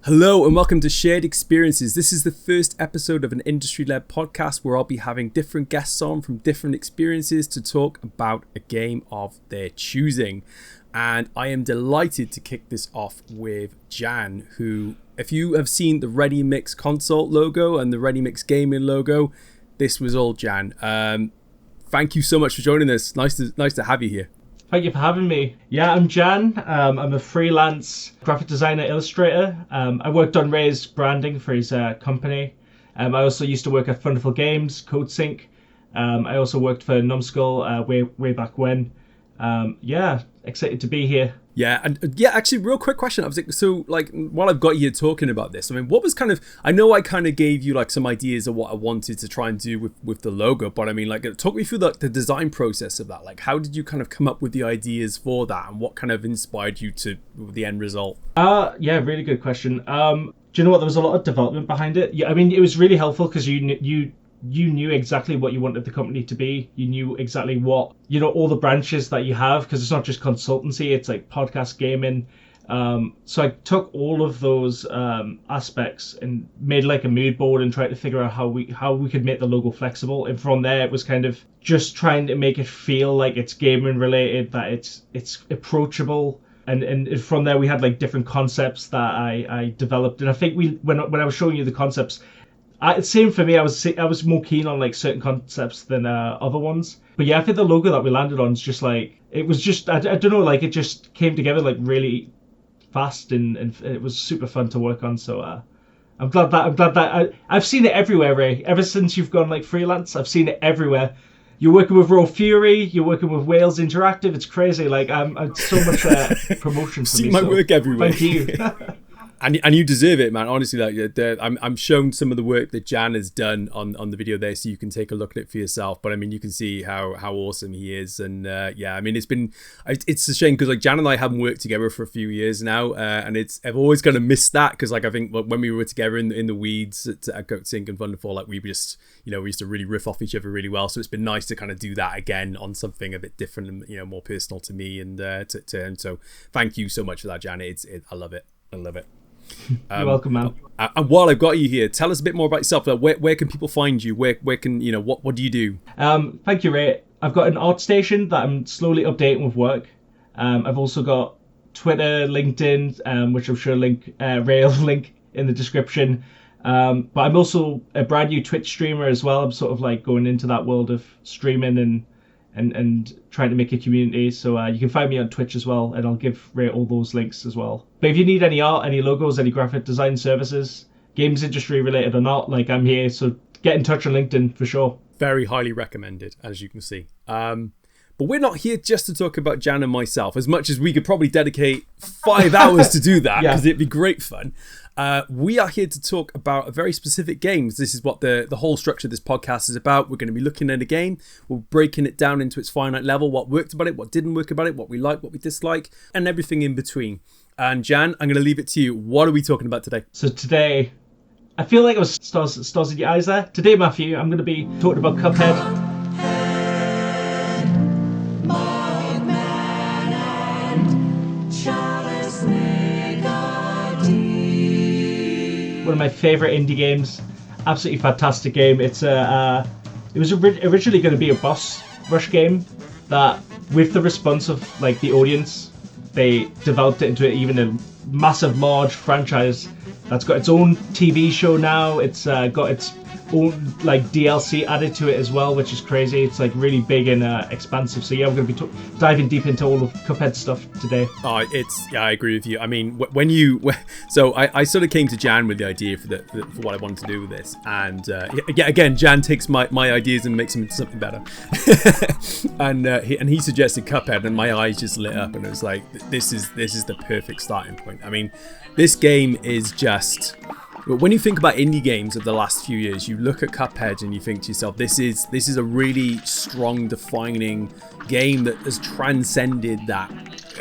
Hello and welcome to Shared Experiences. This is the first episode of an industry-led podcast where I'll be having different guests on from different experiences to talk about a game of their choosing. And I am delighted to kick this off with Jan, who, if you have seen the Ready Mix console logo and the Ready Mix gaming logo, this was all Jan. Thank you so much for joining us. Nice to have you here. Thank you for having me. Yeah, I'm Jan. I'm a freelance graphic designer, illustrator. I worked on Ray's branding for his company. I also used to work at Thunderful Games, Coatsink. I also worked for Numskull way back when. Excited to be here. Actually, real quick question. I was like, so like, while I've got you here talking about this, I mean, what was I know I kind of gave you like some ideas of what I wanted to try and do with the logo, but I mean, like, talk me through the design process of that. Like, how did you kind of come up with the ideas for that, and what kind of inspired you to the end result? Really good question. Do you know what? There was a lot of development behind it. Yeah, I mean, it was really helpful because you knew exactly what you wanted the company to be. You knew exactly what, all the branches that you have, because it's not just consultancy, it's like podcast gaming. So I took all of those aspects and made like a mood board and tried to figure out how we could make the logo flexible. And from there, it was kind of just trying to make it feel like it's gaming related, that it's approachable. And from there, we had like different concepts that I developed. And I think when I was showing you the concepts, same for me. I was more keen on like certain concepts than other ones. But yeah, I think the logo that we landed on is just like, it was just, I don't know, like it just came together like really fast and it was super fun to work on. So I'm glad that I've seen it everywhere, Ray. Ever since you've gone like freelance, I've seen it everywhere. You're working with Raw Fury, you're working with Wales Interactive. It's crazy. Like I'm so much promotion for see me. My work everywhere. Thank you. And you deserve it, man. Honestly, like I'm showing some of the work that Jan has done on the video there, so you can take a look at it for yourself. But I mean, you can see how awesome he is, and I mean, it's a shame because like Jan and I haven't worked together for a few years now, and I've always kind of missed that because like I think when we were together in the weeds at Coatsink and Thunderful, like we just we used to really riff off each other really well. So it's been nice to kind of do that again on something a bit different and more personal to me and to him. So thank you so much for that, Jan. I love it. I love it. You're welcome, man. And while I've got you here, tell us a bit more about yourself. Like, where can people find you? Where can what do you do? Thank you, Ray. I've got an art station that I'm slowly updating with work. I've also got Twitter, LinkedIn, which I'm sure Ray will link in the description. But I'm also a brand new Twitch streamer as well. I'm sort of like going into that world of streaming and trying to make a community. So you can find me on Twitch as well, and I'll give Ray all those links as well. But if you need any art, any logos, any graphic design services, games industry related or not, like I'm here. So get in touch on LinkedIn for sure. Very highly recommended, as you can see. But we're not here just to talk about Jan and myself, as much as we could probably dedicate 5 hours to do that, because it'd be great fun. We are here to talk about a very specific game. This is what the whole structure of this podcast is about. We're going to be looking at a game. We're breaking it down into its finite level, what worked about it, what didn't work about it, what we like, what we dislike, and everything in between. And Jan, I'm going to leave it to you. What are we talking about today? So today, I feel like I was stars in your eyes there. Today, Matthew, I'm going to be talking about Cuphead. One of my favorite indie games. Absolutely fantastic game. It was originally going to be a boss rush game that, with the response of like the audience, they developed it into even a massive, large franchise that's got its own TV show now. It's got its own like DLC added to it as well, which is crazy. It's like really big and expansive. So yeah, we're going to be diving deep into all of Cuphead stuff today. I agree with you. I mean, I sort of came to Jan with the idea for what I wanted to do with this, and again, Jan takes my ideas and makes them into something better. and he suggested Cuphead, and my eyes just lit up, and it was like, this is the perfect starting point. I mean, this game is just. But when you think about indie games of the last few years, you look at Cuphead and you think to yourself, this is a really strong, defining game that has transcended that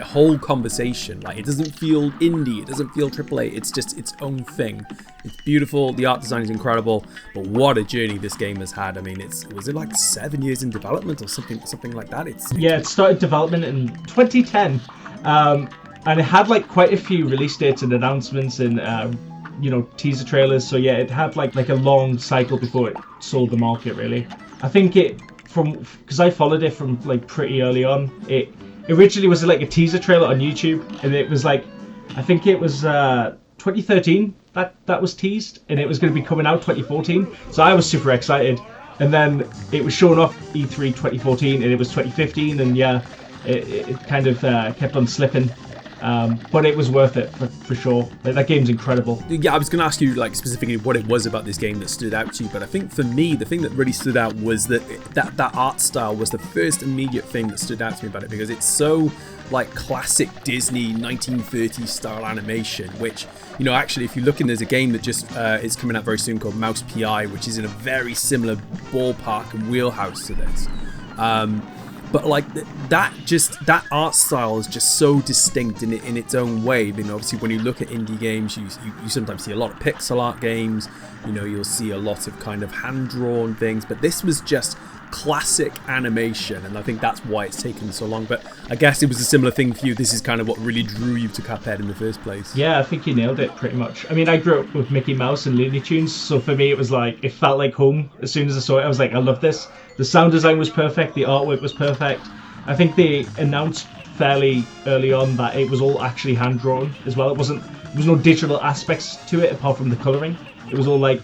whole conversation. Like, it doesn't feel indie, it doesn't feel AAA, it's just its own thing. It's beautiful, the art design is incredible, but what a journey this game has had. I mean, was it like 7 years in development or something like that? It started development in 2010. And it had like quite a few release dates and announcements and teaser trailers. So yeah, it had like a long cycle before it sold the market. Really, I think because I followed it from like pretty early on. It originally was like a teaser trailer on YouTube, and it was like, I think it was 2013 that was teased, and it was going to be coming out 2014. So I was super excited, and then it was shown off E3 2014, and it was 2015, and yeah, it kind of kept on slipping. But it was worth it for sure. Like, that game's incredible. Yeah, I was going to ask you like specifically what it was about this game that stood out to you, but I think for me the thing that really stood out was that art style was the first immediate thing that stood out to me about it, because it's so like classic Disney 1930s style animation, which, you know, actually if you look in, there's a game that just is coming out very soon called Mouse PI, which is in a very similar ballpark and wheelhouse to this. But like that art style is just so distinct in its own way. You know, obviously when you look at indie games, you sometimes see a lot of pixel art games. You know, you'll see a lot of kind of hand-drawn things. But this was just classic animation, and I think that's why it's taken so long. But I guess it was a similar thing for you. This is kind of what really drew you to Cuphead in the first place. Yeah, I think you nailed it pretty much. I mean, I grew up with Mickey Mouse and Looney Tunes, so for me it was like, it felt like home. As soon as I saw it, I was like, I love this. The sound design was perfect, the artwork was perfect. I think they announced fairly early on that it was all actually hand-drawn as well. There was no digital aspects to it apart from the colouring. It was all like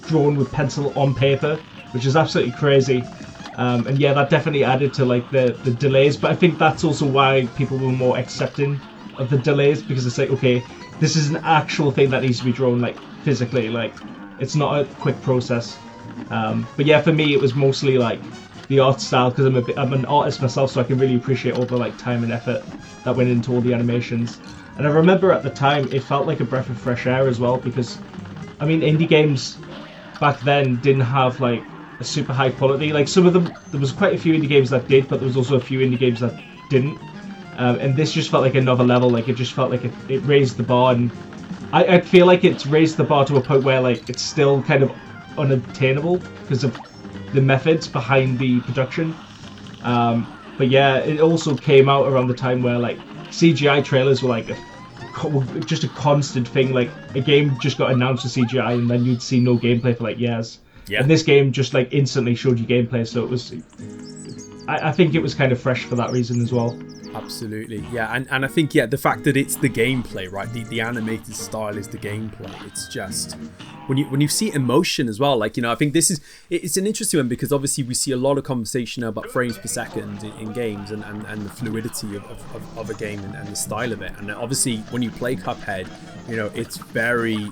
drawn with pencil on paper, which is absolutely crazy. And yeah, that definitely added to like the delays, but I think that's also why people were more accepting of the delays, because it's like, okay, this is an actual thing that needs to be drawn like physically, like it's not a quick process. But yeah, for me it was mostly like the art style, because I'm an artist myself, so I can really appreciate all the like time and effort that went into all the animations. And I remember at the time it felt like a breath of fresh air as well, because I mean, indie games back then didn't have like a super high quality. Like some of them, there was quite a few indie games that did, but there was also a few indie games that didn't. And this just felt like another level. Like it just felt like it raised the bar, and I feel like it's raised the bar to a point where like it's still kind of unattainable because of the methods behind the production. But yeah, it also came out around the time where like CGI trailers were like just a constant thing. Like a game just got announced for CGI, and then you'd see no gameplay for like years. Yeah. And this game just like instantly showed you gameplay, so it was. I think it was kind of fresh for that reason as well. Absolutely, yeah, and I think the fact that it's the gameplay, right? The animated style is the gameplay. It's just when you see emotion as well, like, you know, I think it's an interesting one, because obviously we see a lot of conversation now about frames per second in games and the fluidity of a game and the style of it. And obviously when you play Cuphead, you know, it's very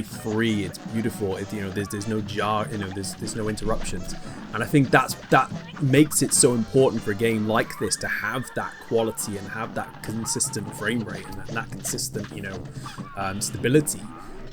free, it's beautiful. You know, there's no jar, you know, there's no interruptions. And I think that makes it so important for a game like this to have that quality and have that consistent frame rate and that consistent, you know, stability.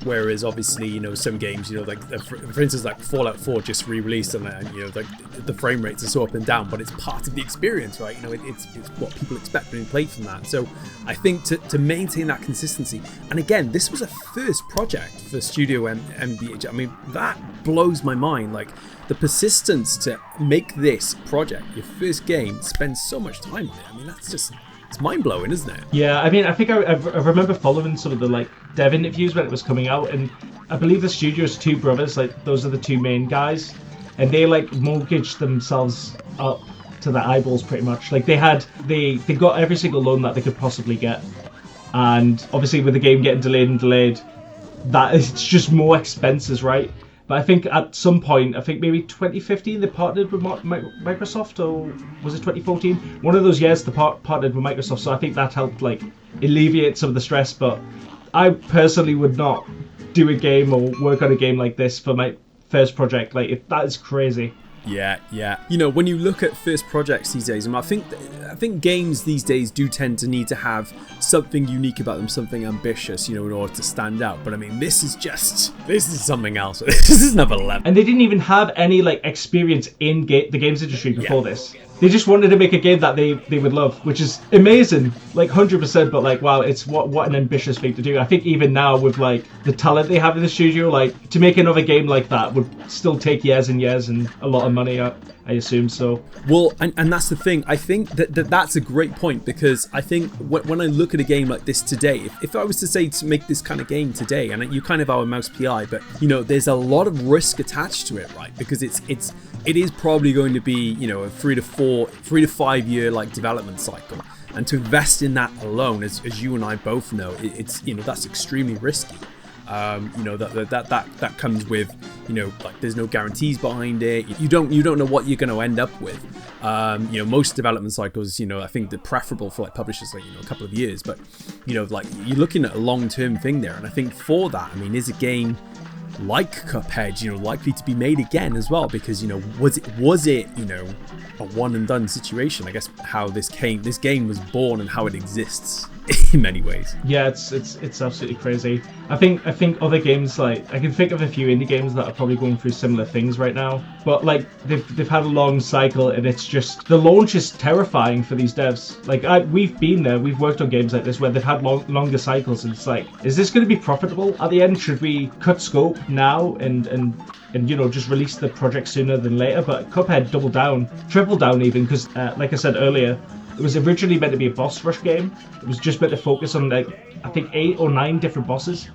Whereas obviously, you know, some games, you know, like for instance, like Fallout 4 just re-released, and you know, like the frame rates are so up and down, but it's part of the experience, right? You know, it's what people expect when you play from that. So I think to maintain that consistency, and again, this was a first project for Studio MDHR. I mean, that blows my mind. Like the persistence to make this project your first game, spend so much time on it. I mean, that's just. It's mind-blowing, isn't it? Yeah, I mean, I think I remember following some of the like dev interviews when it was coming out, and I believe the studio's two brothers, like those are the two main guys, and they like mortgaged themselves up to their eyeballs pretty much. Like they got every single loan that they could possibly get, and obviously with the game getting delayed, that it's just more expenses, right? But I think at some point, I think maybe 2015, they partnered with Microsoft, or was it 2014? One of those years, they partnered with Microsoft, so I think that helped like alleviate some of the stress. But I personally would not do a game or work on a game like this for my first project. Like that is crazy. Yeah. You know, when you look at first projects these days, I think games these days do tend to need to have something unique about them, something ambitious, you know, in order to stand out. But I mean, this is something else. This is another level. And they didn't even have any like experience in the games industry before this. They just wanted to make a game that they would love, which is amazing, like 100%. But like, wow, it's what an ambitious thing to do. I think even now with like the talent they have in the studio, like to make another game like that would still take years and years and a lot of money. I assume so. Well, and that's the thing. I think that's a great point, because I think when I look at a game like this today, if I was to say to make this kind of game today, and you kind of are a mouse PI, but you know, there's a lot of risk attached to it, right? Because it is probably going to be, you know, a 3 to 5 year like development cycle, and to invest in that alone, as you and I both know, it's, you know, that's extremely risky. You know, that comes with, you know, like there's no guarantees behind it. You don't know what you're going to end up with. You know, most development cycles, you know, I think they're preferable for like publishers, like, you know, a couple of years, but you know, like you're looking at a long-term thing there. And I think for that, I mean, is a game like Cuphead, you know, likely to be made again as well? Because, you know, was it, you know, a one and done situation? I guess how this game was born and how it exists in many ways. Yeah, it's absolutely crazy. I think other games, like I can think of a few indie games that are probably going through similar things right now, but like they've had a long cycle, and it's just the launch is terrifying for these devs. Like we've been there, we've worked on games like this where they've had longer cycles, and it's like, is this going to be profitable at the end? Should we cut scope now and you know, just release the project sooner than later? But Cuphead doubled down, tripled down even, because like I said earlier, it was originally meant to be a boss rush game. It was just meant to focus on like, I think 8 or 9 different bosses,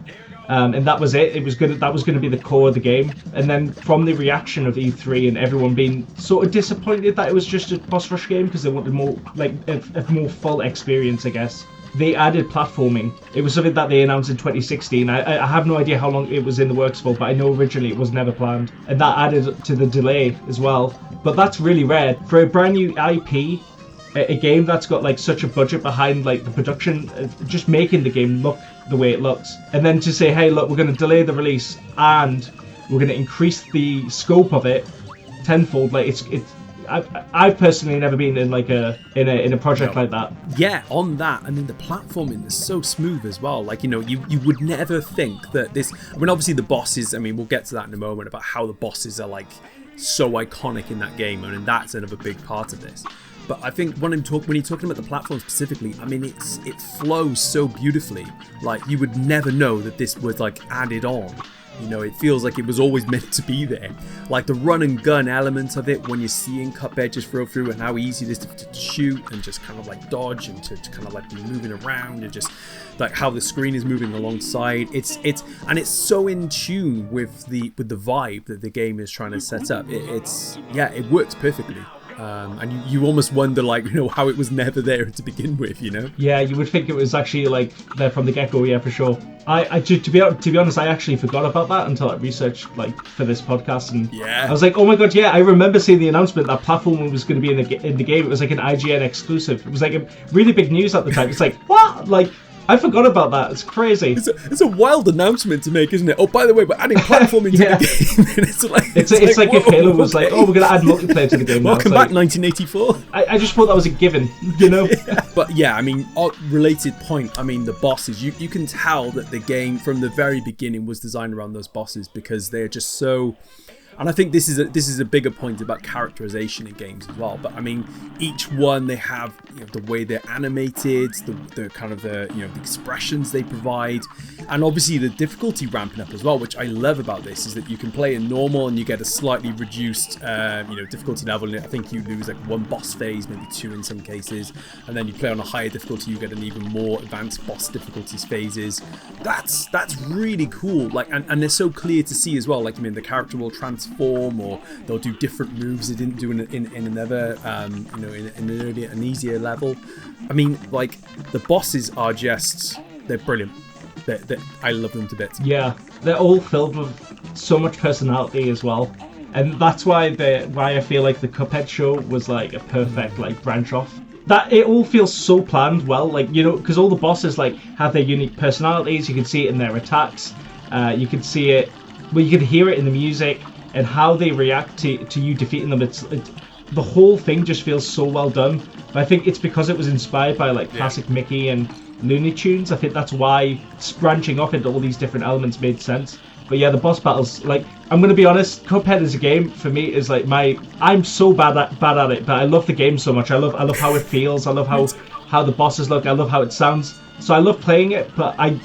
and that was it. That was gonna be the core of the game. And then from the reaction of E3 and everyone being sort of disappointed that it was just a boss rush game, because they wanted more like a more full experience, I guess, they added platforming. It was something that they announced in 2016. I have no idea how long it was in the works for, but I know originally it was never planned, and that added to the delay as well. But that's really rare for a brand new IP. A game that's got like such a budget behind like the production, just making the game look the way it looks, and then to say, hey, look, we're going to delay the release and we're going to increase the scope of it tenfold. Like it's I've personally never been in like in a project like that. Yeah, on that, I mean, the platforming is so smooth as well. Like, you know, you would never think that this. I mean, obviously the bosses. I mean, we'll get to that in a moment about how the bosses are like so iconic in that game, and that's another big part of this. But I think when you're talking about the platform specifically, I mean, it flows so beautifully. Like, you would never know that this was like added on. You know, it feels like it was always meant to be there. Like the run and gun element of it, when you're seeing Cuphead just throw through, and how easy it is to shoot and just kind of like dodge, and to kind of like be moving around, and just like how the screen is moving alongside. It's so in tune with the vibe that the game is trying to set up. It works perfectly. And you almost wonder, like, you know, how it was never there to begin with, you know? Yeah, you would think it was actually like there from the get-go. Yeah, for sure. To be honest, I actually forgot about that until I researched like for this podcast, and yeah, I was like, oh my god, yeah, I remember seeing the announcement that platforming was going to be in the game. It was like an IGN exclusive. It was like a really big news at the time. It's like, what? Like, I forgot about that. It's crazy. It's a wild announcement to make, isn't it? Oh, by the way, we're adding platforming to the game. And it's like if Halo was like, oh, we're going to add multiplayer to the game. Welcome back, 1984. I just thought that was a given, you know? Yeah. But yeah, I mean, related point, I mean, the bosses, you can tell that the game from the very beginning was designed around those bosses, because they're just so... And I think this is a bigger point about characterization in games as well. But I mean, each one, they have, you know, the way they're animated, the kind of the, you know, the expressions they provide, and obviously the difficulty ramping up as well. Which I love about this is that you can play in normal and you get a slightly reduced, you know, difficulty level. I think you lose like 1 boss phase, maybe 2 in some cases, and then you play on a higher difficulty, you get an even more advanced boss difficulties phases. That's really cool. Like, and they're so clear to see as well. Like, I mean, the character will transform, or they'll do different moves they didn't do in another, you know, in an earlier, an easier level. I mean, like, the bosses are just, they're brilliant. I love them to bits. Yeah, they're all filled with so much personality as well, and that's why I feel like the Cuphead show was like a perfect like branch off. That it all feels so planned well, like, you know, because all the bosses like have their unique personalities. You can see it in their attacks. You can see it, well, you can hear it in the music and how they react to you defeating them. It's the whole thing just feels so well done. But I think it's because it was inspired by like classic Mickey and Looney Tunes. I think that's why branching off into all these different elements made sense. But yeah, the boss battles, like, I'm gonna be honest, Cuphead as a game for me is like I'm so bad at it, but I love the game so much. I love how it feels. I love how the bosses look. I love how it sounds. So I love playing it, but I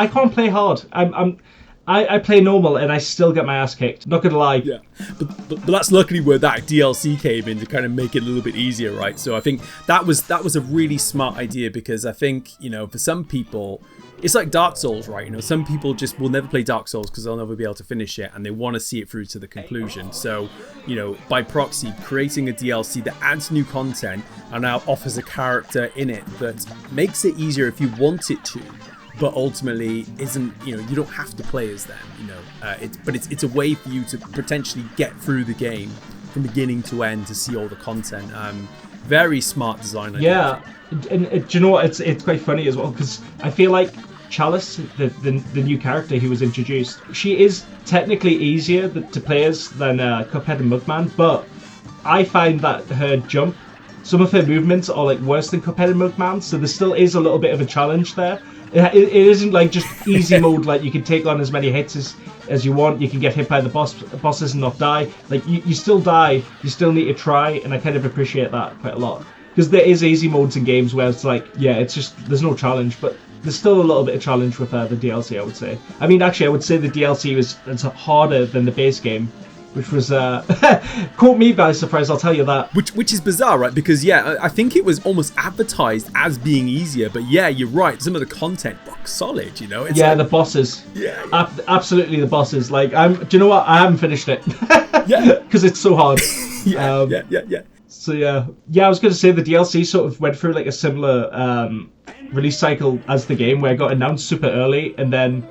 can't play hard. I play normal and I still get my ass kicked. Not gonna lie. Yeah, but that's luckily where that DLC came in to kind of make it a little bit easier, right? So I think that was a really smart idea, because I think, you know, for some people, it's like Dark Souls, right? You know, some people just will never play Dark Souls because they'll never be able to finish it, and they want to see it through to the conclusion. So, you know, by proxy, creating a DLC that adds new content and now offers a character in it that makes it easier if you want it to, but ultimately isn't, you know, you don't have to play as them, you know. It's a way for you to potentially get through the game from beginning to end to see all the content. Very smart design. Yeah, and do you know what? It's quite funny as well, because I feel like Chalice, the new character who was introduced, she is technically easier to play as than Cuphead and Mugman, but I find that her jump, some of her movements are like worse than Cuphead and Mugman, so there still is a little bit of a challenge there. It isn't like just easy mode, like you can take on as many hits as you want, you can get hit by the bosses and not die. Like you still die, you still need to try, and I kind of appreciate that quite a lot. Because there is easy modes in games where it's like, yeah, it's just, there's no challenge, but there's still a little bit of challenge with the DLC, I would say. I mean, actually, I would say the DLC is harder than the base game, which was caught me by surprise, I'll tell you that. Which is bizarre, right? Because yeah, I think it was almost advertised as being easier, but yeah, you're right. Some of the content rock solid, you know. It's yeah, like, the bosses. Yeah, absolutely the bosses. Like, do you know what? I haven't finished it. Yeah, because it's so hard. Yeah. So yeah, I was going to say the DLC sort of went through like a similar release cycle as the game, where it got announced super early, and then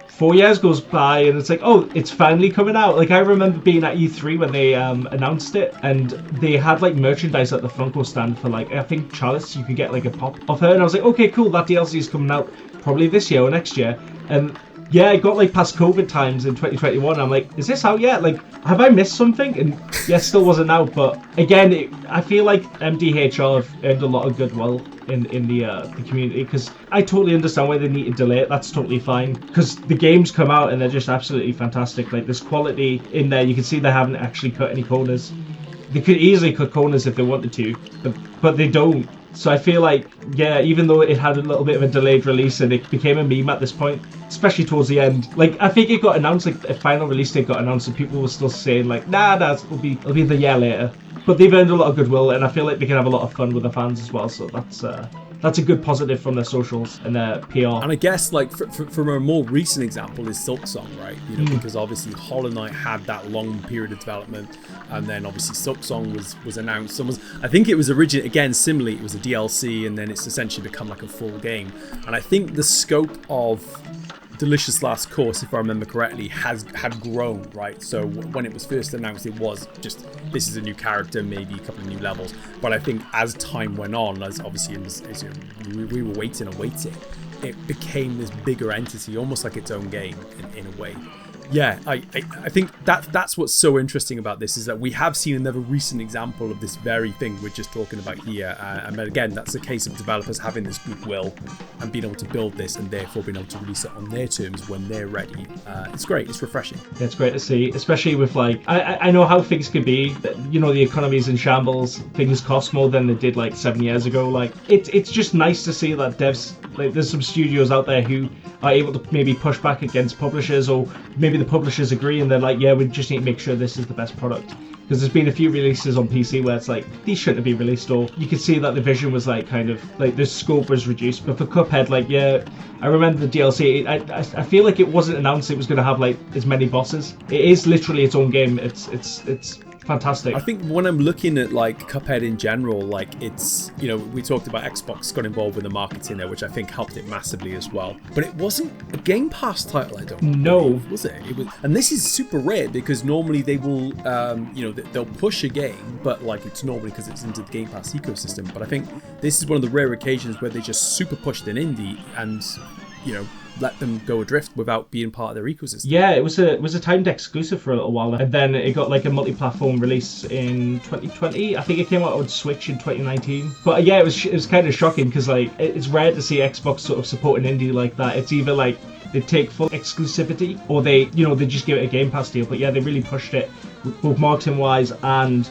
4 years goes by and it's like, oh, it's finally coming out. Like, I remember being at E3 when they announced it, and they had like merchandise at the Funko stand for like, I think Chalice, you could get like a pop of her, and I was like, okay, cool, that DLC is coming out probably this year or next year. And yeah, it got like past COVID times in 2021. I'm like, is this out yet? Like, have I missed something? And yeah, still wasn't out. But again, I feel like MDHR have earned a lot of goodwill in the community, because I totally understand why they need to delay it. That's totally fine, because the games come out and they're just absolutely fantastic. Like, there's quality in there. You can see they haven't actually cut any corners. They could easily cut corners if they wanted to, but they don't. So I feel like, yeah, even though it had a little bit of a delayed release and it became a meme at this point, especially towards the end, like, I think it got announced, like, a final release date got announced, and people were still saying, like, nah, it'll be the year later. But they've earned a lot of goodwill, and I feel like they can have a lot of fun with the fans as well, so that's a good positive from their socials and their PR. And I guess, like, from a more recent example is Silksong, right? You know, because obviously Hollow Knight had that long period of development, and then obviously Silksong was announced. I think it was originally, again, similarly, it was a DLC, and then it's essentially become like a full game. And I think the scope of Delicious Last Course, if I remember correctly, had grown, right? So when it was first announced, it was just, this is a new character, maybe a couple of new levels. But I think as time went on, as obviously we were waiting, it became this bigger entity, almost like its own game in a way. Yeah, I think that's what's so interesting about this, is that we have seen another recent example of this very thing we're just talking about here. And again, that's a case of developers having this goodwill and being able to build this, and therefore being able to release it on their terms when they're ready. It's great. It's refreshing. Yeah, it's great to see, especially with, like, I know how things can be. You know, the economy's in shambles. Things cost more than they did like 7 years ago. Like, it's just nice to see that devs, like, there's some studios out there who are able to maybe push back against publishers, or maybe the publishers agree and they're like, yeah, we just need to make sure this is the best product. Because there's been a few releases on PC where it's like, these shouldn't have been released, or you could see that the vision was like, kind of like, the scope was reduced. But for Cuphead, like, yeah, I remember the DLC, I feel like it wasn't announced it was going to have like as many bosses. It is literally its own game. It's fantastic. I think when I'm looking at like Cuphead in general, like, it's, you know, we talked about Xbox got involved with the marketing there, which I think helped it massively as well. But it wasn't a Game Pass title, I don't know. Was it? It was, and this is super rare, because normally they will, you know, they'll push a game, but like, it's normally because it's into the Game Pass ecosystem. But I think this is one of the rare occasions where they just super pushed an indie and, you know, let them go adrift without being part of their ecosystem. Yeah, it was a timed exclusive for a little while, and then it got like a multi-platform release in 2020. I think it came out on Switch in 2019. But yeah, it was kind of shocking, because like, it's rare to see Xbox sort of support an indie like that. It's either like they take full exclusivity, or they just give it a Game Pass deal. But yeah, they really pushed it, both marketing wise and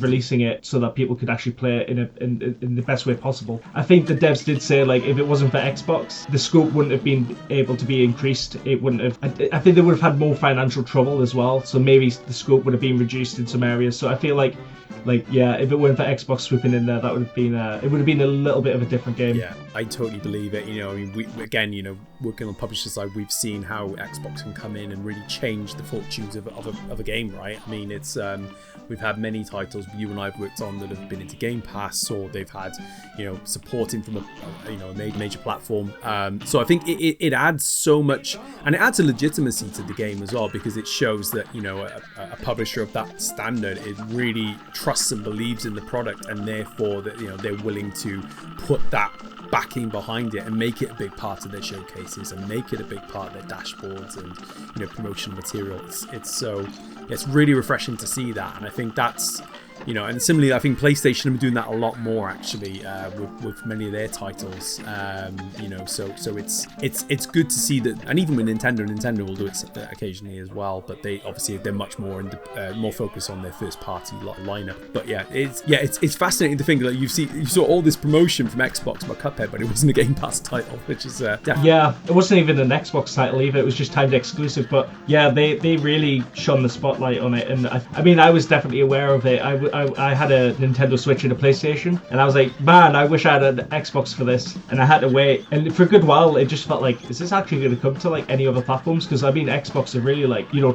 releasing it so that people could actually play it in the best way possible. I think the devs did say, like, if it wasn't for Xbox, the scope wouldn't have been able to be increased. It wouldn't have. I think they would have had more financial trouble as well. So maybe the scope would have been reduced in some areas. So I feel like yeah, if it weren't for Xbox swooping in there, that would have been it would have been a little bit of a different game. Yeah, I totally believe it. I mean, we again, working on the publisher side, we've seen how Xbox can come in and really change the fortunes of a game, right? I mean, it's we've had many titles you and I've worked on that have been into Game Pass, or they've had supporting from a major platform. So I think it adds so much, and it adds a legitimacy to the game as well, because it shows that a publisher of that standard is really trusts and believes in the product, and therefore that they're willing to put that backing behind it and make it a big part of their showcases and make it a big part of their dashboards and promotional material. It's really refreshing to see that, and I think that's and similarly, I think PlayStation have been doing that a lot more actually with many of their titles. So it's good to see that, and even with Nintendo will do it occasionally as well. But they're much more more focused on their first party lineup. But it's fascinating to think that you saw all this promotion from Xbox about Cuphead, but it wasn't a Game Pass title, which is definitely... Yeah, it wasn't even an Xbox title either. It was just timed exclusive. But yeah, they really shone the spotlight on it, and I mean, I was definitely aware of it. I had a Nintendo Switch and a PlayStation, and I was like, man, I wish I had an Xbox for this, and I had to wait. And for a good while, it just felt like, is this actually going to come to like any other platforms? Because I mean, Xbox are really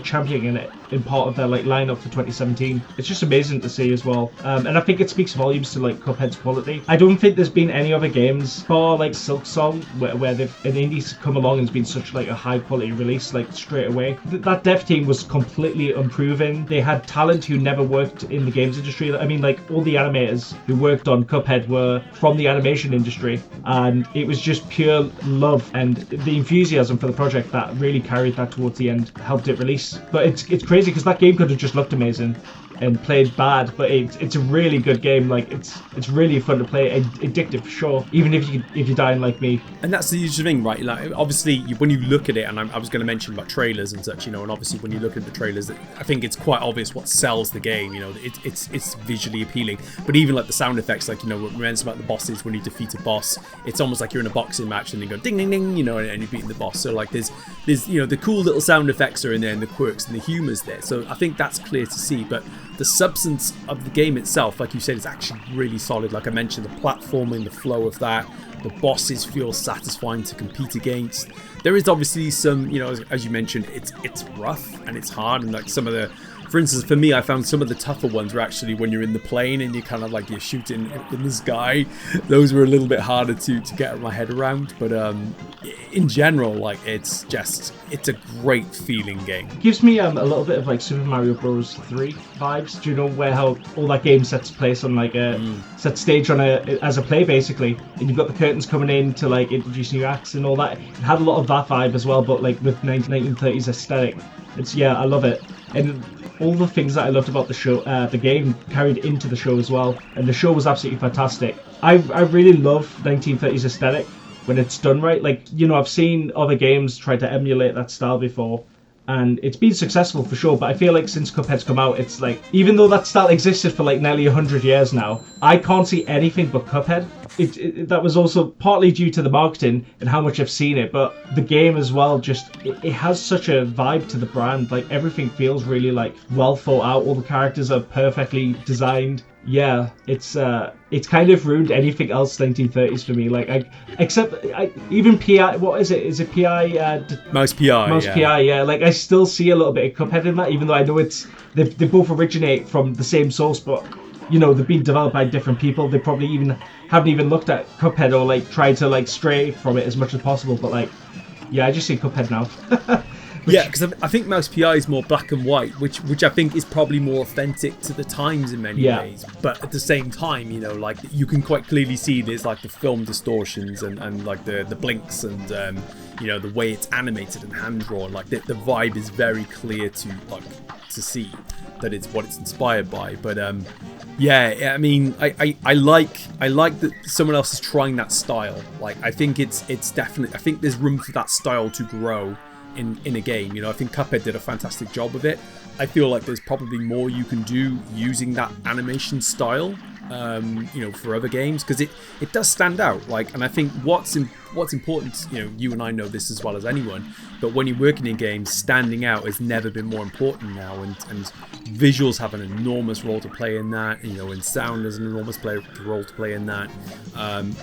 championing it in part of their lineup for 2017. It's just amazing to see as well, and I think it speaks volumes to Cuphead's quality. I don't think there's been any other games for Silk Song where they've an indie's come along and it's been such a high quality release straight away. That dev team was completely unproven. They had talent who never worked in the games industry. I mean, all the animators who worked on Cuphead were from the animation industry, and it was just pure love and the enthusiasm for the project that really carried that towards the end, helped it release. But it's crazy because that game could have just looked amazing and played bad, but it's a really good game. It's really fun to play, addictive for sure, even if you're dying like me. And that's the usual thing, right? Obviously when you look at it, and I was going to mention about trailers and such, and obviously when you look at the trailers, I think it's quite obvious what sells the game. It's visually appealing, but even the sound effects, what we mentioned about the bosses, when you defeat a boss, it's almost like you're in a boxing match and you go ding ding ding, and you're beating the boss. So there's the cool little sound effects are in there, and the quirks and the humor's there. So I think that's clear to see, but the substance of the game itself, like you said, is actually really solid. Like I mentioned, the platforming, the flow of that, the bosses feel satisfying to compete against. There is obviously some, as you mentioned, it's rough and it's hard, and some of the, for instance, for me, I found some of the tougher ones were actually when you're in the plane and you're kind of you're shooting in the sky. Those were a little bit harder to get my head around, but in general, it's a great feeling game. It gives me a little bit of Super Mario Bros. 3 vibes. Do you know where how all that game sets place on a set stage on as a play basically, and you've got the curtains coming in to introduce new acts and all that. It had a lot of that vibe as well, but with 1930s aesthetic. I love it, and all the things that I loved about the show, the game carried into the show as well, and the show was absolutely fantastic. I really love 1930s aesthetic when it's done right. I've seen other games try to emulate that style before, and it's been successful for sure, but I feel since Cuphead's come out, it's even though that style existed for nearly 100 years now, I can't see anything but Cuphead. That was also partly due to the marketing and how much I've seen it, but the game as well, it has such a vibe to the brand. Everything feels really well thought out. All the characters are perfectly designed. Yeah, it's kind of ruined anything else 1930s for me. Even PI. What is it? Is it PI? Mouse PI. Mouse PI. Yeah. I still see a little bit of Cuphead in that, even though I know they both originate from the same source, but they've been developed by different people. They probably haven't even looked at Cuphead or tried to stray from it as much as possible. But I just see Cuphead now. Yeah, because I think Mouse PI is more black and white, which I think is probably more authentic to the times in many ways. But at the same time, you can quite clearly see there's the film distortions and the blinks and the way it's animated and hand drawn. The vibe is very clear to see that it's what it's inspired by. But Yeah, I mean, I like that someone else is trying that style. Like, I think it's definitely, I think there's room for that style to grow in a game. You know, I think Cuphead did a fantastic job of it. I feel like there's probably more you can do using that animation style, you know, for other games, because it does stand out. Like, and I think what's important, you know, you and I know this as well as anyone, but when you're working in games, standing out has never been more important now, and visuals have an enormous role to play in that. You know, and sound has an enormous role to play in that.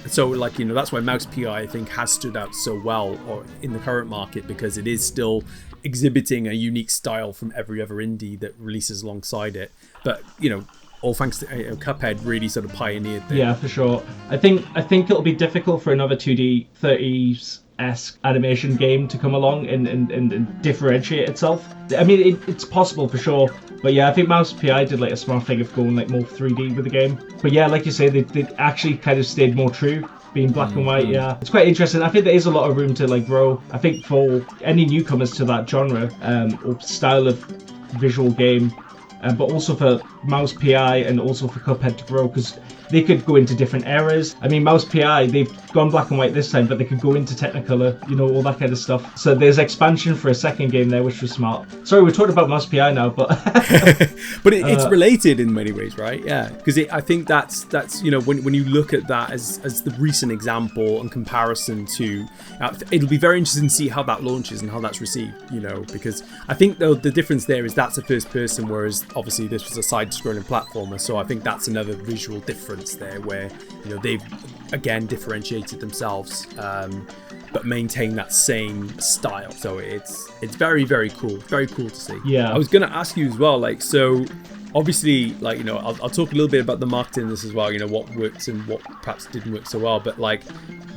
So, like, you know, that's why Mouse PI, I think, has stood out so well or in the current market, because it is still exhibiting a unique style from every other indie that releases alongside it. But, you know, all thanks to Cuphead really sort of pioneered that. Yeah, for sure. I think it'll be difficult for another 2D 30s-esque animation game to come along and differentiate itself. I mean, it's possible for sure. But yeah, I think Mouse PI did like a smart thing of going like more 3D with the game. But yeah, like you say, they actually kind of stayed more true, being black and white. Yeah, it's quite interesting. I think there is a lot of room to like grow. I think for any newcomers to that genre or style of visual game, but also for Mouse PI and also for Cuphead to grow, because they could go into different eras. I mean, Mouse PI, they've gone black and white this time, but they could go into Technicolor, you know, all that kind of stuff. So there's expansion for a second game there, which was smart. Sorry, we're talking about Mouse PI now, but but it's related in many ways, right? Yeah, because I think that's you know, when you look at that as the recent example in comparison to, it'll be very interesting to see how that launches and how that's received. You know, because I think though the difference there is that's a first person, whereas obviously this was a side-scrolling platformer. So I think that's another visual difference there, where, you know, they've again differentiated themselves, but maintain that same style. So it's very, very cool to see. Yeah, I was gonna ask you as well, like, so obviously, like, you know, I'll talk a little bit about the marketing in this as well, you know, what worked and what perhaps didn't work so well, but like,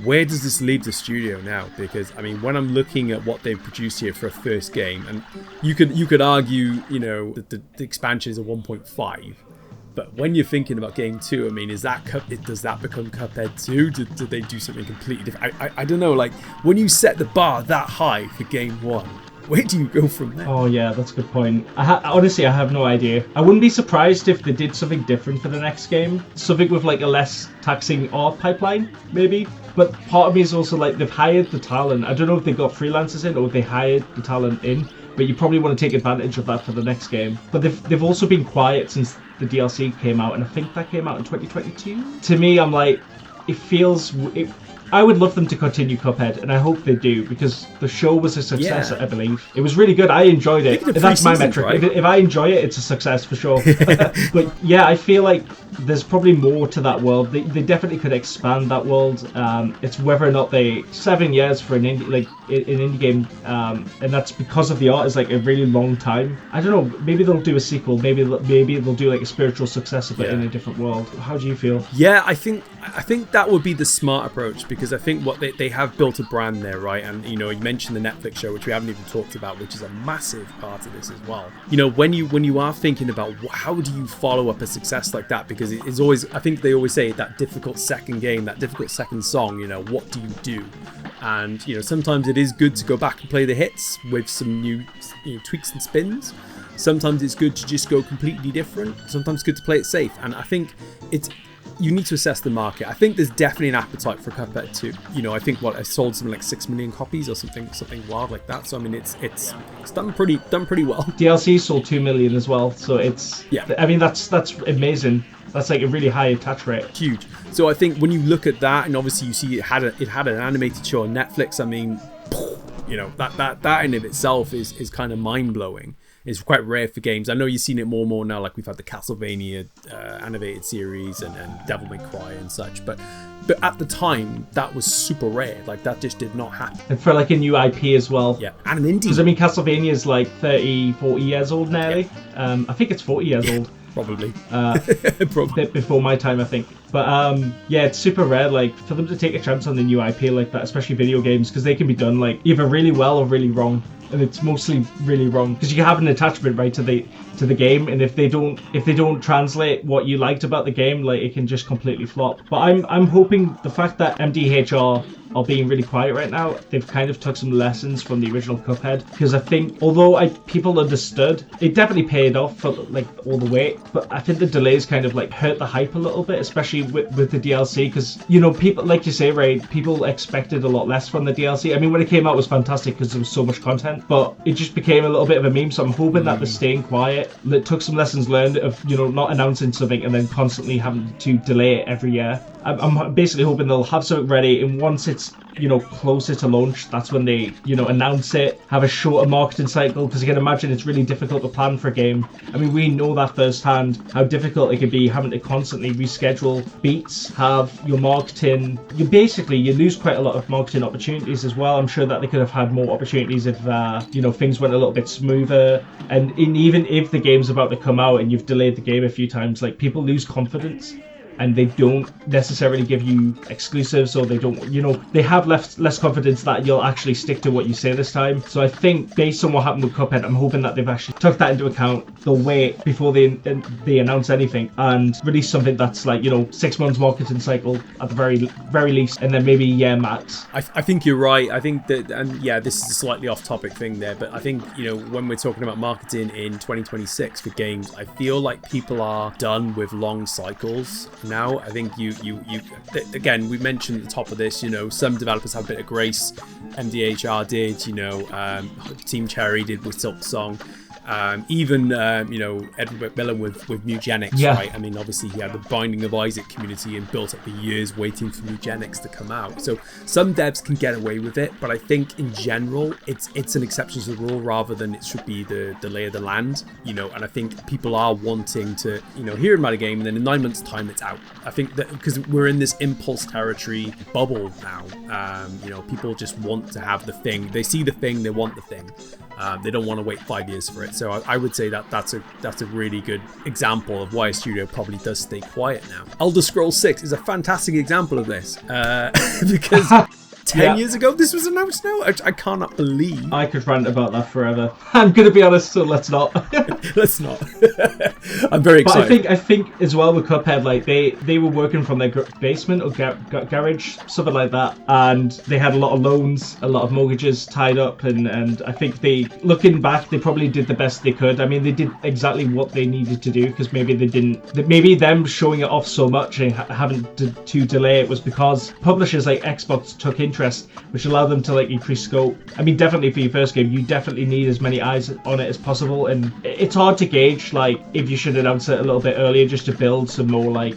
where does this leave the studio now? Because I mean, when I'm looking at what they've produced here for a first game, and you could argue, you know, that the expansion is a 1.5, but when you're thinking about game 2, I mean, does that become Cuphead 2? Did they do something completely different? I don't know, like, when you set the bar that high for game 1, where do you go from there? Oh yeah, that's a good point. Honestly, I have no idea. I wouldn't be surprised if they did something different for the next game. Something with like a less taxing art pipeline, maybe. But part of me is also like, they've hired the talent. I don't know if they got freelancers in or they hired the talent in, but you probably want to take advantage of that for the next game. But they've also been quiet since the DLC came out, and I think that came out in 2022. To me, I'm like, I would love them to continue Cuphead, and I hope they do, because the show was a success, I believe. It was really good. I enjoyed it. That's my metric. Right? If I enjoy it, it's a success for sure. But yeah, I feel like there's probably more to that world. They definitely could expand that world. It's whether or not 7 years for an indie game, and that's because of the art, is like a really long time. I don't know. Maybe they'll do a sequel. Maybe they'll do like a spiritual successor, but in a different world. How do you feel? Yeah, I think that would be the smart approach, because I think what they have built a brand there, right? And, you know, you mentioned the Netflix show, which we haven't even talked about, which is a massive part of this as well. You know, when you are thinking about how do you follow up a success like that, because it is always, I think they always say, that difficult second game, that difficult second song, you know, what do you do? And, you know, sometimes it is good to go back and play the hits with some new, you know, tweaks and spins. Sometimes it's good to just go completely different. Sometimes it's good to play it safe. And I think you need to assess the market. I think there's definitely an appetite for Cuphead 2. You know, I think I sold something like 6 million copies or something wild like that. So I mean, it's done pretty well. DLC sold 2 million as well. So it's, yeah. I mean, that's amazing. That's like a really high attach rate. Huge. So I think when you look at that, and obviously you see it had an animated show on Netflix. I mean, you know, that in of itself is kind of mind blowing. It's quite rare for games. I know you've seen it more and more now, like we've had the Castlevania animated series and Devil May Cry and such. But at the time, that was super rare. Like, that just did not happen. And for like a new IP as well. Yeah, and an indie. Because, I mean, Castlevania is like 30, 40 years old nearly. Yeah. I think it's 40 years old. Probably. A bit before my time, I think. But yeah, it's super rare, like, for them to take a chance on the new IP like that, especially video games, because they can be done like either really well or really wrong. And it's mostly really wrong because you have an attachment right to the game, and if they don't translate what you liked about the game, like, it can just completely flop. But I'm hoping the fact that MDHR are being really quiet right now, they've kind of took some lessons from the original Cuphead, because I think although people understood, it definitely paid off for like all the wait, but I think the delays kind of like hurt the hype a little bit, especially with the DLC, because, you know, people, like you say, Ray, people expected a lot less from the DLC. I mean, when it came out, it was fantastic because there was so much content, but it just became a little bit of a meme. So I'm hoping that they're staying quiet, that took some lessons learned of, you know, not announcing something and then constantly having to delay it every year. I'm basically hoping they'll have something ready, and once it's, you know, closer to launch, that's when they, you know, announce it, have a shorter marketing cycle, because you can imagine it's really difficult to plan for a game. I mean, we know that firsthand, how difficult it can be having to constantly reschedule beats, have your marketing, you lose quite a lot of marketing opportunities as well. I'm sure that they could have had more opportunities if, you know, things went a little bit smoother, and even if the game's about to come out and you've delayed the game a few times, like, people lose confidence, and they don't necessarily give you exclusives, or they don't, you know, they have less confidence that you'll actually stick to what you say this time. So I think based on what happened with Cuphead, I'm hoping that they've actually took that into account. They'll wait before they announce anything and release something that's like, you know, 6 months marketing cycle at the very least, and then maybe max. I think you're right. I think that, and yeah, this is a slightly off-topic thing there, but I think, you know, when we're talking about marketing in 2026 for games, I feel like people are done with long cycles now. I think you again, we mentioned at the top of this, you know, some developers have a bit of grace. MDHR did, you know, Team Cherry did with Silk Song. Even you know, Edward McMillan with Mugenics, right? I mean, obviously he had the Binding of Isaac community and built up the years waiting for Mugenics to come out. So some devs can get away with it, but I think in general it's an exception to the rule rather than it should be the lay of the land, you know. And I think people are wanting to, you know, hear about a game and then in 9 months' time it's out. I think that because we're in this impulse territory bubble now, you know, people just want to have the thing. They see the thing, they want the thing. They don't want to wait 5 years for it. So I would say that that's a really good example of why a studio probably does stay quiet now. Elder Scrolls 6 is a fantastic example of this because 10 years ago this was announced now. I cannot believe. I could rant about that forever. I'm going to be honest, so let's not. Let's not. I'm very excited. But I think as well with Cuphead, like they were working from their basement or garage, something like that, and they had a lot of loans, a lot of mortgages tied up, and I think looking back, they probably did the best they could. I mean, they did exactly what they needed to do, because maybe maybe them showing it off so much and having to delay it was because publishers like Xbox took interest, which allowed them to like increase scope. I mean, definitely for your first game, you definitely need as many eyes on it as possible, and it's hard to gauge like if you should announce it a little bit earlier just to build some more like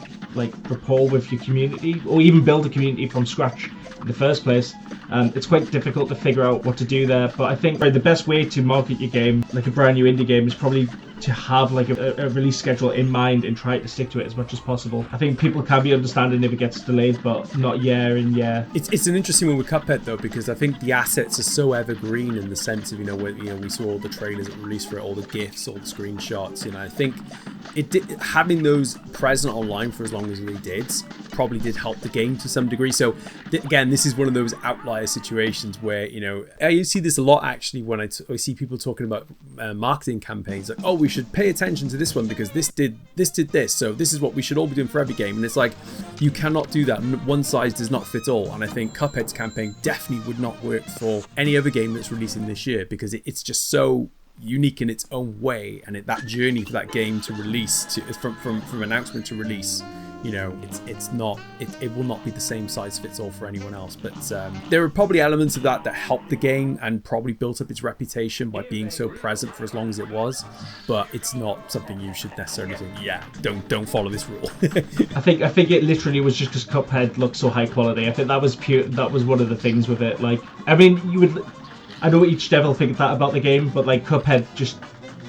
rapport with your community, or even build a community from scratch in the first place. It's quite difficult to figure out what to do there, but I think the best way to market your game, like a brand new indie game, is probably to have like a release schedule in mind and try to stick to it as much as possible. I think people can be understanding if it gets delayed, but not year in year. It's an interesting one with Cuphead though, because I think the assets are so evergreen in the sense of, you know, we saw all the trailers that were released for it, all the GIFs, all the screenshots. You know, I think having those present online for as long as they did probably did help the game to some degree. So again, this is one of those outlier situations where, you know, I see this a lot actually when I see people talking about marketing campaigns, like, oh, we should pay attention to this one because this did this, so this is what we should all be doing for every game. And it's like, you cannot do that. One size does not fit all. And I think Cuphead's campaign definitely would not work for any other game that's releasing this year, because it's just so unique in its own way, and that journey for that game to release from announcement to release, you know, it will not be the same size fits all for anyone else. But there are probably elements of that helped the game and probably built up its reputation by being so present for as long as it was. But it's not something you should necessarily think, yeah, don't follow this rule. I think it literally was just because Cuphead looked so high quality. I think that was one of the things with it. Like, I mean, I know each devil thinks that about the game, but like Cuphead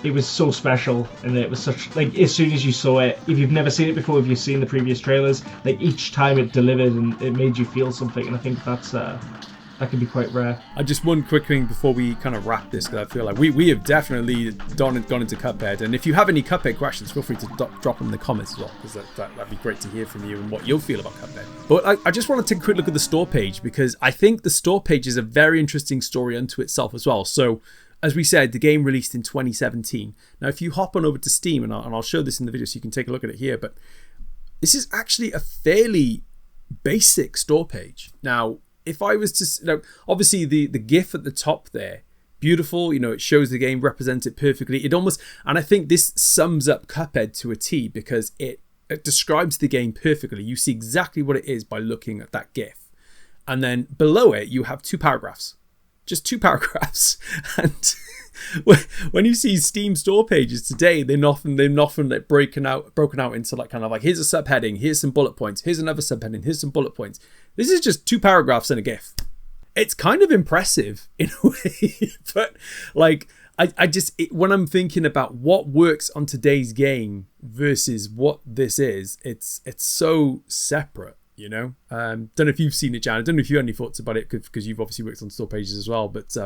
it was so special, and it was such, like, as soon as you saw it, if you've never seen it before, if you've seen the previous trailers, like each time it delivered and it made you feel something, and I think that's that can be quite rare. Just one quick thing before we kind of wrap this, because I feel like we have definitely gone into Cuphead, and if you have any Cuphead questions, feel free to drop them in the comments as well, because that'd be great to hear from you and what you'll feel about Cuphead. But I just want to take a quick look at the store page, because I think the store page is a very interesting story unto itself as well. So, as we said, the game released in 2017. Now, if you hop on over to Steam, and I'll show this in the video so you can take a look at it here, but this is actually a fairly basic store page. Now, if I was to, obviously the GIF at the top there, beautiful, it shows the game, represents it perfectly. It almost, and I think this sums up Cuphead to a T, because it describes the game perfectly. You see exactly what it is by looking at that GIF. And then below it, you have 2 paragraphs. Just 2 paragraphs. And when you see Steam store pages today, they're often like broken out into like kind of like, here's a subheading, here's some bullet points, here's another subheading, here's some bullet points. This is just 2 paragraphs and a GIF. It's kind of impressive in a way, but like when I'm thinking about what works on today's game versus what this is, it's so separate. Don't know if you've seen it, Jan. I don't know if you have any thoughts about it, because you've obviously worked on store pages as well, but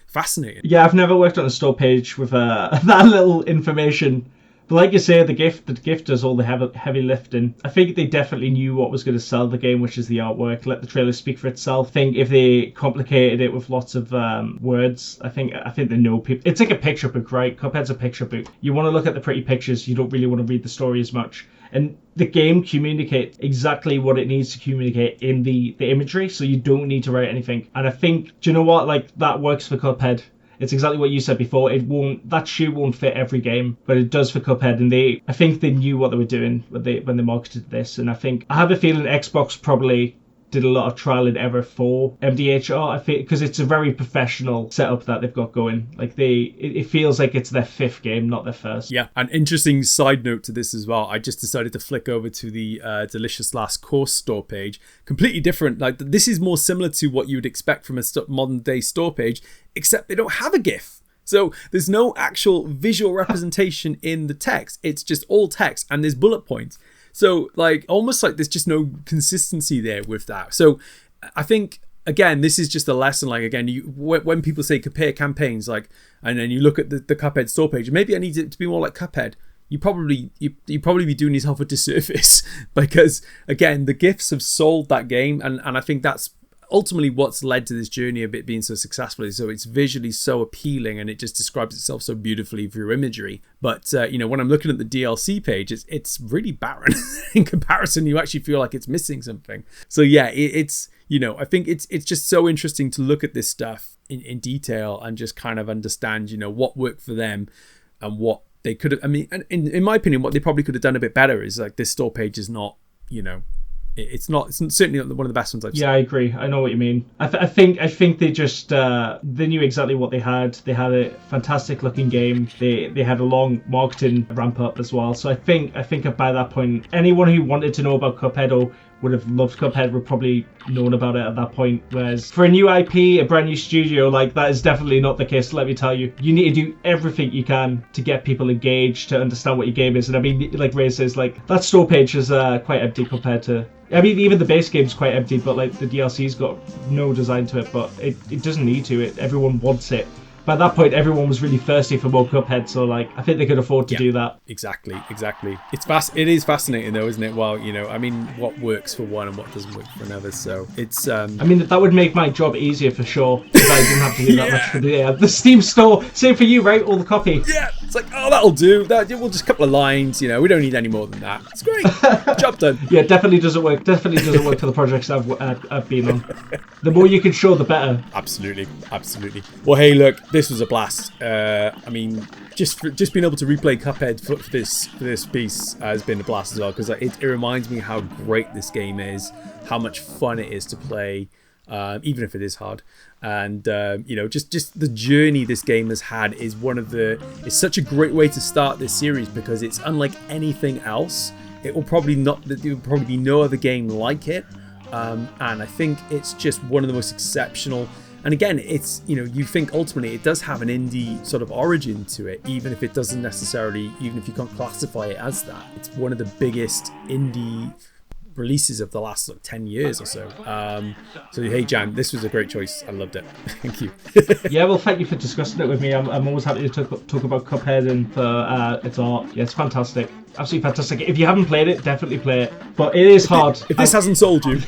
fascinating. Yeah, I've never worked on a store page with that little information. But like you say, the GIF does all the heavy lifting. I think they definitely knew what was going to sell the game, which is the artwork. Let the trailer speak for itself. I think if they complicated it with lots of words, I think they know people. It's like a picture book, right? Cuphead's a picture book. You want to look at the pretty pictures. You don't really want to read the story as much. And the game communicates exactly what it needs to communicate in the imagery, so you don't need to write anything. And I think, do you know what? Like, that works for Cuphead. It's exactly what you said before. That shoe won't fit every game, but it does for Cuphead. And I think they knew what they were doing when they marketed this. And I have a feeling Xbox probably did a lot of trial and error for MDHR. I think because it's a very professional setup that they've got going. Like it feels like it's their 5th game, not their first. Yeah, an interesting side note to this as well. I just decided to flick over to the Delicious Last Course store page. Completely different. Like, this is more similar to what you would expect from a modern day store page, except they don't have a GIF. So there's no actual visual representation in the text. It's just all text, and there's bullet points. So, like, almost like there's just no consistency there with that. So I think, again, this is just a lesson. Like, again, when people say compare campaigns, like, and then you look at the Cuphead store page, maybe I need it to be more like Cuphead. You probably be doing yourself a disservice, because, again, the GIFs have sold that game, and I think that's ultimately what's led to this journey of it being so successful. So it's visually so appealing, and it just describes itself so beautifully through imagery. But when I'm looking at the DLC page, it's really barren in comparison. You actually feel like it's missing something. So yeah, it's I think it's just so interesting to look at this stuff in detail and just kind of understand what worked for them and what they could have. I mean, in my opinion, what they probably could have done a bit better is, like, this store page is not it's certainly not one of the best ones I've seen. Yeah, I agree. I know what you mean. I think they just they knew exactly what they had. They had a fantastic looking game. They had a long marketing ramp up as well. So I think by that point, anyone who wanted to know about Cuphead or would have loved Cuphead would probably known about it at that point. Whereas for a new IP, a brand new studio, like, that is definitely not the case. Let me tell you, you need to do everything you can to get people engaged, to understand what your game is. And I mean, like Ray says, like, that store page is quite empty compared to. I mean, even the base game's quite empty, but like the DLC's got no design to it. But it doesn't need to. Everyone wants it. By that point, everyone was really thirsty for more Cuphead, so, like, I think they could afford to do that. Exactly. It is fascinating, though, isn't it? Well, I mean, what works for one and what doesn't work for another. So it's. I mean, that would make my job easier for sure, if I didn't have to do that much for the Steam store. Same for you, right? All the copy. Yeah, it's like, oh, that'll do. We'll just a couple of lines. We don't need any more than that. It's great. Job done. Yeah, definitely doesn't work. Definitely doesn't work for the projects I've been on. The more you can show, the better. Absolutely. Well, hey, look. This was a blast. I mean, just being able to replay Cuphead for this piece has been a blast as well, because it reminds me how great this game is, how much fun it is to play, even if it is hard. And just the journey this game has had is it's such a great way to start this series, because it's unlike anything else. There will probably be no other game like it, and I think it's just one of the most exceptional. And again, it's, you think ultimately it does have an indie sort of origin to it, even if it doesn't necessarily, even if you can't classify it as that. It's one of the biggest indie releases of the last 10 years or so. So hey, Jan, this was a great choice. I loved it. Thank you. Yeah, well, thank you for discussing it with me. I'm always happy to talk about Cuphead and for its art. Yeah, it's fantastic. Absolutely fantastic. If you haven't played it, definitely play it. But it is hard. If this hasn't sold you.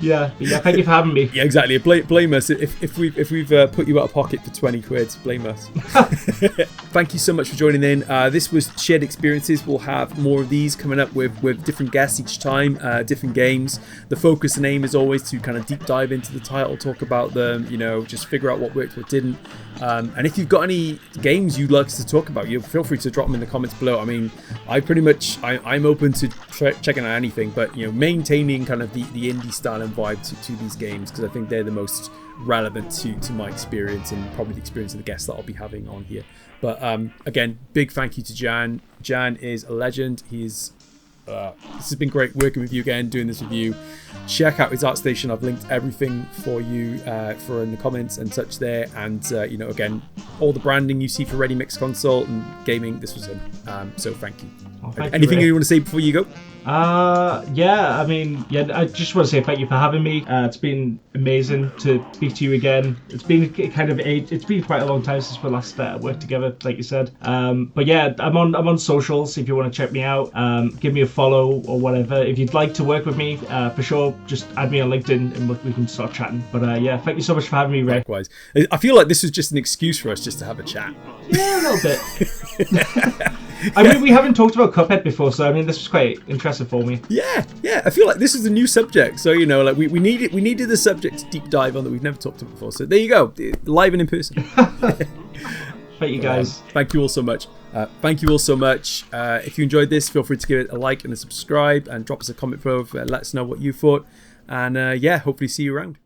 Yeah. Yeah, thank you for having me. Yeah, exactly. Blame us if we've put you out of pocket for 20 quid. Blame us. Thank you so much for joining in. This was Shared Experiences. We'll have more of these coming up with different guests each time, different games. The focus and aim is always to kind of deep dive into the title, talk about them, just figure out what worked, what didn't. And if you've got any games you'd like us to talk about, feel free to drop them in the comments below. I mean, I'm open to checking out anything, but maintaining kind of the indie style and vibe to these games, because I think they're the most relevant to my experience and probably the experience of the guests that I'll be having on here. But again, big thank you to Jan. Jan is a legend. He's this has been great working with you again, doing this with you. Check out his ArtStation. I've linked everything for you for in the comments and such there. And again, all the branding you see for Ready Mix Console and gaming, this was him. So thank you. Anything you want to say before you go? I just want to say thank you for having me. It's been amazing to speak to you again. It's been quite a long time since we last worked together, like you said. But yeah, I'm on socials if you want to check me out. Give me a follow or whatever. If you'd like to work with me, for sure, just add me on LinkedIn and we can start chatting. But yeah, thank you so much for having me, Ray. Likewise. I feel like this was just an excuse for us just to have a chat. Yeah, a little bit. I mean, we haven't talked about Cuphead before, so I mean, this was quite interesting for me. Yeah. I feel like this is a new subject, so we needed a subject to deep dive on that we've never talked about before. So there you go, live and in person. Thank you, guys. Thank you all so much. If you enjoyed this, feel free to give it a like and a subscribe, and drop us a comment below. Let us know what you thought, and hopefully see you around.